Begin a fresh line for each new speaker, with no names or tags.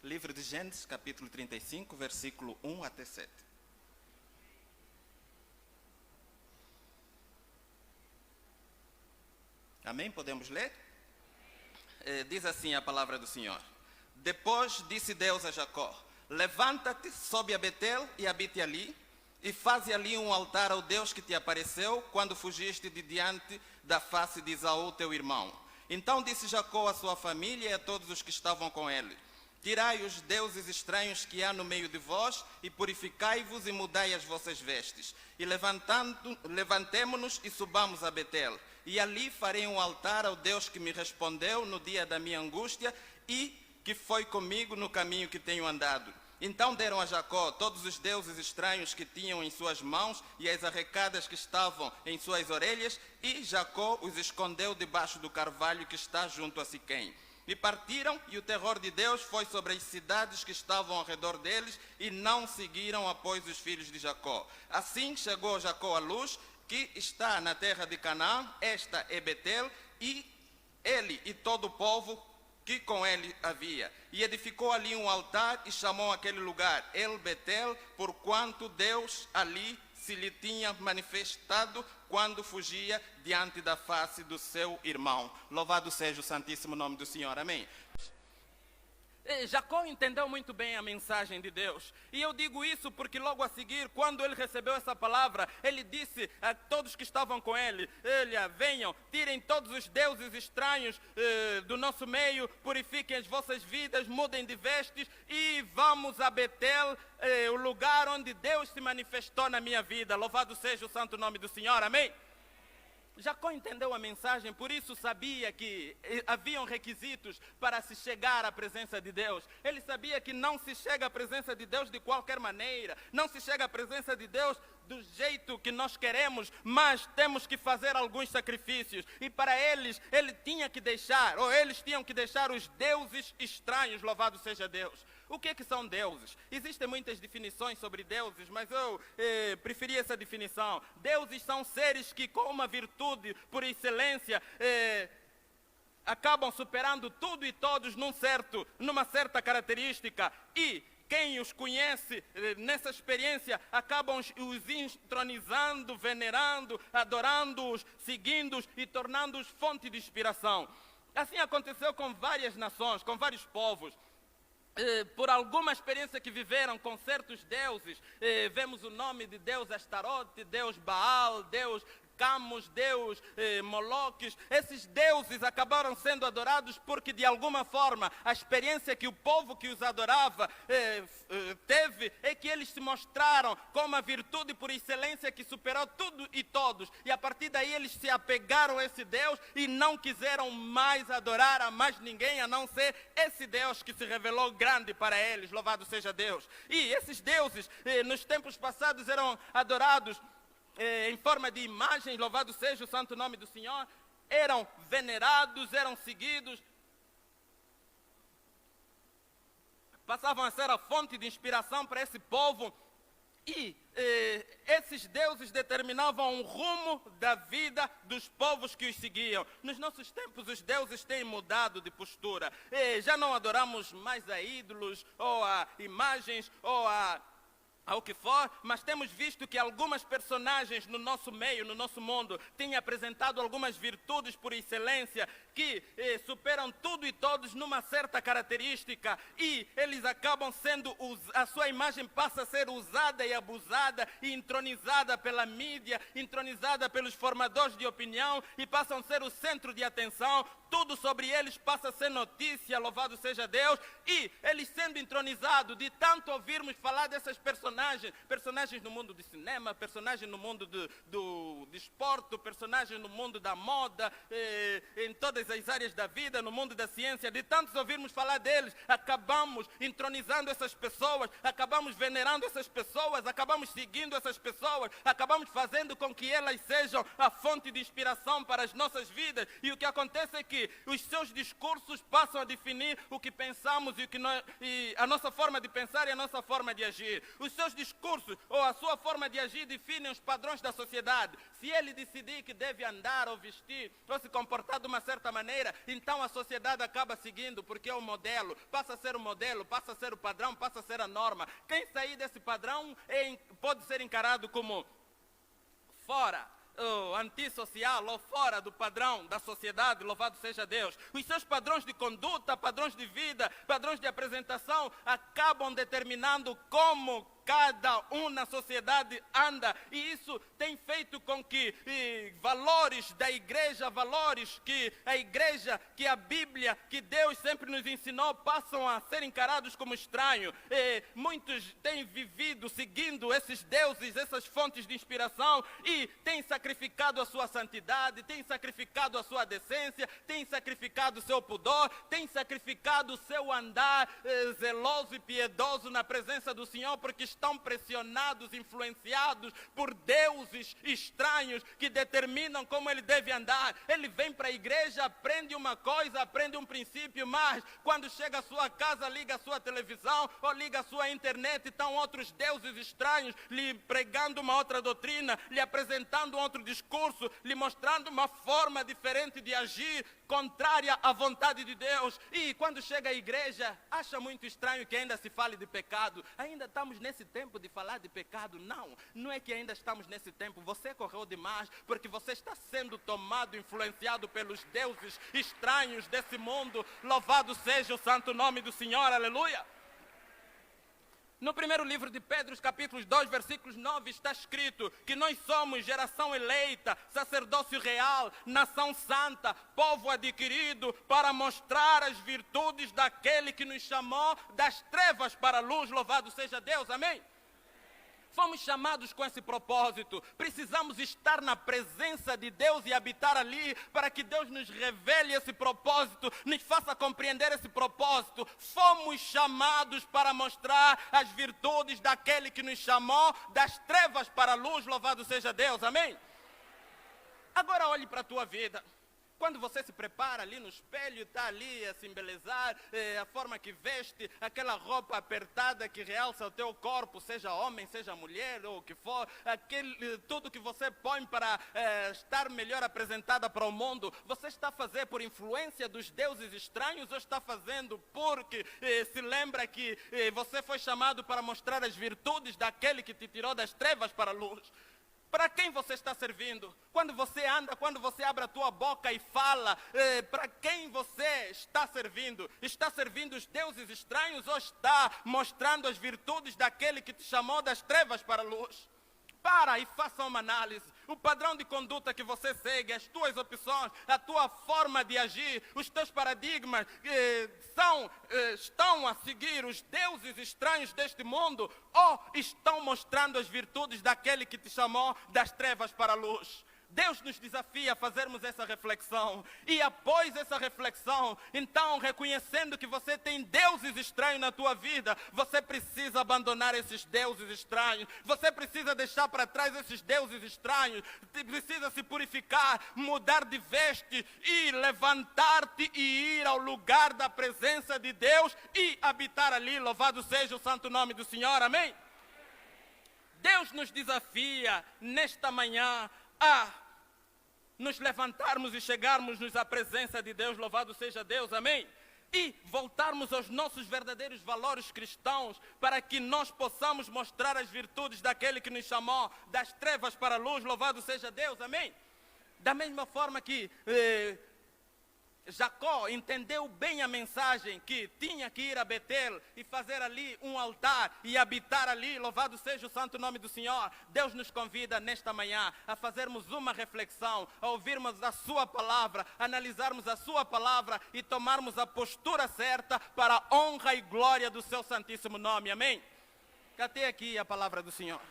Livro de Gênesis, capítulo 35, versículo 1 até 7. Amém? Podemos ler? Diz assim a palavra do Senhor. Depois disse Deus a Jacó: levanta-te, sobe a Betel e habite ali, e faze ali um altar ao Deus que te apareceu quando fugiste de diante da face de Esaú, teu irmão. Então disse Jacó à sua família e a todos os que estavam com ele: tirai os deuses estranhos que há no meio de vós, e purificai-vos e mudai as vossas vestes. E levantemo-nos e subamos a Betel. E ali farei um altar ao Deus que me respondeu no dia da minha angústia e que foi comigo no caminho que tenho andado. Então deram a Jacó todos os deuses estranhos que tinham em suas mãos e as arrecadas que estavam em suas orelhas, e Jacó os escondeu debaixo do carvalho que está junto a Siquém. E partiram, e o terror de Deus foi sobre as cidades que estavam ao redor deles, e não seguiram após os filhos de Jacó. Assim chegou Jacó à luz, que está na terra de Canaã, esta é Betel, e ele e todo o povo que com ele havia. E edificou ali um altar e chamou aquele lugar El Betel, porquanto Deus ali se lhe tinha manifestado quando fugia diante da face do seu irmão. Louvado seja o santíssimo nome do Senhor. Amém. Jacó entendeu muito bem a mensagem de Deus. E eu digo isso porque logo a seguir, quando ele recebeu essa palavra, ele disse a todos que estavam com ele: venham, tirem todos os deuses estranhos do nosso meio, purifiquem as vossas vidas, mudem de vestes e vamos a Betel, o lugar onde Deus se manifestou na minha vida. Louvado seja o santo nome do Senhor. Amém. Jacó entendeu a mensagem, por isso sabia que haviam requisitos para se chegar à presença de Deus. Ele sabia que não se chega à presença de Deus de qualquer maneira, não se chega à presença de Deus do jeito que nós queremos, mas temos que fazer alguns sacrifícios. E para eles, ele tinha que deixar, ou eles tinham que deixar os deuses estranhos, louvado seja Deus. O que são deuses? Existem muitas definições sobre deuses, mas eu preferi essa definição. Deuses são seres que, com uma virtude por excelência, acabam superando tudo e todos numa certa característica, e quem os conhece nessa experiência acabam os entronizando, venerando, adorando-os, seguindo-os e tornando-os fonte de inspiração. Assim aconteceu com várias nações, com vários povos. Por alguma experiência que viveram com certos deuses, vemos o nome de Deus Astarote, Deus Baal, Deus Camus, Deus Moloques. Esses deuses acabaram sendo adorados porque de alguma forma a experiência que o povo que os adorava teve é que eles se mostraram com uma virtude por excelência que superou tudo e todos, e a partir daí eles se apegaram a esse Deus e não quiseram mais adorar a mais ninguém a não ser esse Deus que se revelou grande para eles. Louvado seja Deus. E esses deuses nos tempos passados eram adorados em forma de imagens, louvado seja o santo nome do Senhor, eram venerados, eram seguidos, passavam a ser a fonte de inspiração para esse povo, e esses deuses determinavam o rumo da vida dos povos que os seguiam. Nos nossos tempos os deuses têm mudado de postura, já não adoramos mais a ídolos, ou a imagens, ou ao que for, mas temos visto que algumas personagens no nosso meio, no nosso mundo, têm apresentado algumas virtudes por excelência que superam tudo e todos numa certa característica, e eles acabam sendo, a sua imagem passa a ser usada e abusada e entronizada pela mídia, entronizada pelos formadores de opinião, e passam a ser o centro de atenção. Tudo sobre eles passa a ser notícia, louvado seja Deus, e eles sendo entronizados, de tanto ouvirmos falar dessas personagens no mundo do cinema, personagens no mundo do desporto, personagens no mundo da moda, em todas as áreas da vida, no mundo da ciência, de tantos ouvirmos falar deles, acabamos entronizando essas pessoas, acabamos venerando essas pessoas, acabamos seguindo essas pessoas, acabamos fazendo com que elas sejam a fonte de inspiração para as nossas vidas, e o que acontece é que que os seus discursos passam a definir o que pensamos e a nossa forma de pensar e a nossa forma de agir. Os seus discursos ou a sua forma de agir definem os padrões da sociedade. Se ele decidir que deve andar ou vestir ou se comportar de uma certa maneira, então a sociedade acaba seguindo, porque é o modelo, passa a ser o modelo, passa a ser o padrão, passa a ser a norma. Quem sair desse padrão pode ser encarado como fora, antissocial ou fora do padrão da sociedade, louvado seja Deus. Os seus padrões de conduta, padrões de vida, padrões de apresentação acabam determinando como cada um na sociedade anda, e isso tem feito com que valores da igreja, valores que a igreja, que a Bíblia, que Deus sempre nos ensinou, passam a ser encarados como estranhos. Muitos têm vivido seguindo esses deuses, essas fontes de inspiração, e têm sacrificado a sua santidade, têm sacrificado a sua decência, têm sacrificado o seu pudor, têm sacrificado o seu andar zeloso e piedoso na presença do Senhor, porque estão pressionados, influenciados por deuses estranhos que determinam como ele deve andar. Ele vem para a igreja, aprende uma coisa, aprende um princípio, mas quando chega à sua casa, liga a sua televisão ou liga a sua internet, e estão outros deuses estranhos lhe pregando uma outra doutrina, lhe apresentando um outro discurso, lhe mostrando uma forma diferente de agir, contrária à vontade de Deus. E quando chega à igreja, acha muito estranho que ainda se fale de pecado. Ainda estamos nesse tempo de falar de pecado? Não é que ainda estamos nesse tempo. Você correu demais, porque você está sendo tomado, influenciado pelos deuses estranhos desse mundo. Louvado seja o santo nome do Senhor, aleluia. No primeiro livro de Pedro, capítulos 2, versículos 9, está escrito que nós somos geração eleita, sacerdócio real, nação santa, povo adquirido, para mostrar as virtudes daquele que nos chamou das trevas para a luz. Louvado seja Deus, amém? Fomos chamados com esse propósito. Precisamos estar na presença de Deus e habitar ali para que Deus nos revele esse propósito, nos faça compreender esse propósito. Fomos chamados para mostrar as virtudes daquele que nos chamou das trevas para a luz. Louvado seja Deus, amém? Agora olhe para a tua vida. Quando você se prepara ali no espelho, está ali a se embelezar, a forma que veste, aquela roupa apertada que realça o teu corpo, seja homem, seja mulher, ou o que for, tudo que você põe para estar melhor apresentada para o mundo, você está fazendo por influência dos deuses estranhos, ou está fazendo porque se lembra que você foi chamado para mostrar as virtudes daquele que te tirou das trevas para a luz? Para quem você está servindo? Quando você anda, quando você abre a tua boca e fala, para quem você está servindo? Está servindo os deuses estranhos ou está mostrando as virtudes daquele que te chamou das trevas para a luz? Para e faça uma análise. O padrão de conduta que você segue, as tuas opções, a tua forma de agir, os teus paradigmas estão a seguir os deuses estranhos deste mundo ou estão mostrando as virtudes daquele que te chamou das trevas para a luz? Deus nos desafia a fazermos essa reflexão. E após essa reflexão, então, reconhecendo que você tem deuses estranhos na tua vida, você precisa abandonar esses deuses estranhos. Você precisa deixar para trás esses deuses estranhos. Precisa se purificar, mudar de veste e levantar-te e ir ao lugar da presença de Deus e habitar ali. Louvado seja o santo nome do Senhor. Amém? Deus nos desafia nesta manhã a nos levantarmos e chegarmos à presença de Deus, louvado seja Deus, amém? E voltarmos aos nossos verdadeiros valores cristãos, para que nós possamos mostrar as virtudes daquele que nos chamou das trevas para a luz, louvado seja Deus, amém? Da mesma forma que Jacó entendeu bem a mensagem que tinha que ir a Betel e fazer ali um altar e habitar ali, louvado seja o santo nome do Senhor. Deus nos convida nesta manhã a fazermos uma reflexão, a ouvirmos a sua palavra, analisarmos a sua palavra e tomarmos a postura certa para a honra e glória do seu santíssimo nome, amém? Até aqui a palavra do Senhor.